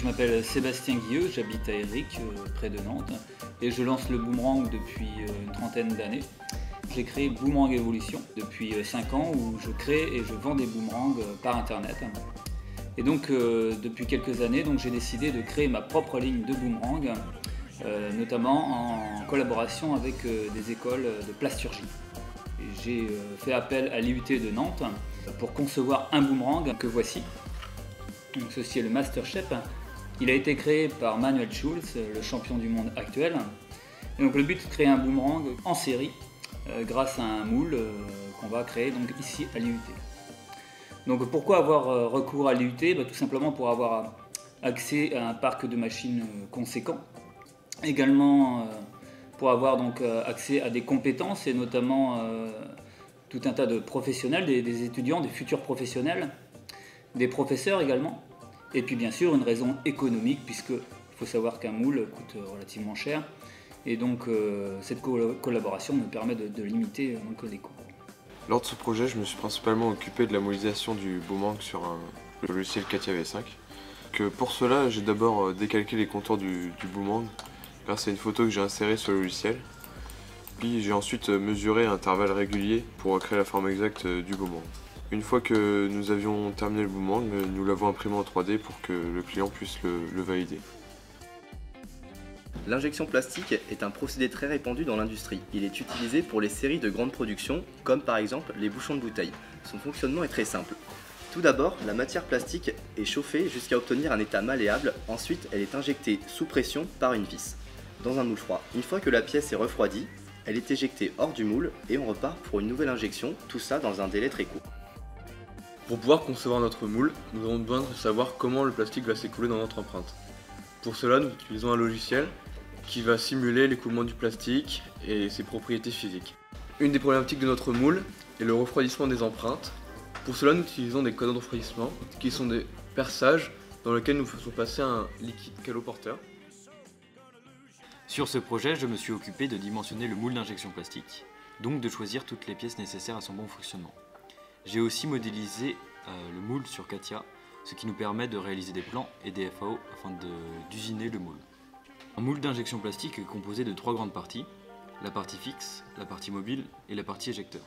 Je m'appelle Sébastien Guilleux, j'habite à Éric, près de Nantes, et je lance le boomerang depuis une trentaine d'années. J'ai créé Boomerang Evolution depuis 5 ans où je crée et je vends des boomerangs par internet. Et donc depuis quelques années, j'ai décidé de créer ma propre ligne de boomerang, notamment en collaboration avec des écoles de plasturgie. J'ai fait appel à l'IUT de Nantes pour concevoir un boomerang que voici. Donc, ceci est le Master Shape. Il a été créé par Manuel Schulz, le champion du monde actuel. Et donc, le but est de créer un boomerang en série grâce à un moule qu'on va créer donc, ici à l'IUT. Donc pourquoi avoir recours à l'IUT? Tout simplement pour avoir accès à un parc de machines conséquent. Également pour avoir donc accès à des compétences et notamment tout un tas de professionnels, des étudiants, des futurs professionnels, des professeurs également. Et puis bien sûr une raison économique puisqu'il faut savoir qu'un moule coûte relativement cher. Et donc cette collaboration me permet de limiter les coûts. Lors de ce projet, je me suis principalement occupé de la modélisation du boomerang sur le logiciel CATIA V5. Pour cela, j'ai d'abord décalqué les contours du boomerang grâce à une photo que j'ai insérée sur le logiciel. Puis j'ai ensuite mesuré un intervalle régulier pour créer la forme exacte du boomerang. Une fois que nous avions terminé le boomerang, nous l'avons imprimé en 3D pour que le client puisse le valider. L'injection plastique est un procédé très répandu dans l'industrie. Il est utilisé pour les séries de grande production, comme par exemple les bouchons de bouteilles. Son fonctionnement est très simple. Tout d'abord, la matière plastique est chauffée jusqu'à obtenir un état malléable, ensuite elle est injectée sous pression par une vis, dans un moule froid. Une fois que la pièce est refroidie, elle est éjectée hors du moule et on repart pour une nouvelle injection, tout ça dans un délai très court. Pour pouvoir concevoir notre moule, nous avons besoin de savoir comment le plastique va s'écouler dans notre empreinte. Pour cela, nous utilisons un logiciel qui va simuler l'écoulement du plastique et ses propriétés physiques. Une des problématiques de notre moule est le refroidissement des empreintes. Pour cela, nous utilisons des canaux de refroidissement qui sont des perçages dans lesquels nous faisons passer un liquide caloporteur. Sur ce projet, je me suis occupé de dimensionner le moule d'injection plastique, donc de choisir toutes les pièces nécessaires à son bon fonctionnement. J'ai aussi modélisé le moule sur CATIA, ce qui nous permet de réaliser des plans et des FAO afin d'usiner le moule. Un moule d'injection plastique est composé de 3 grandes parties, la partie fixe, la partie mobile et la partie éjecteur.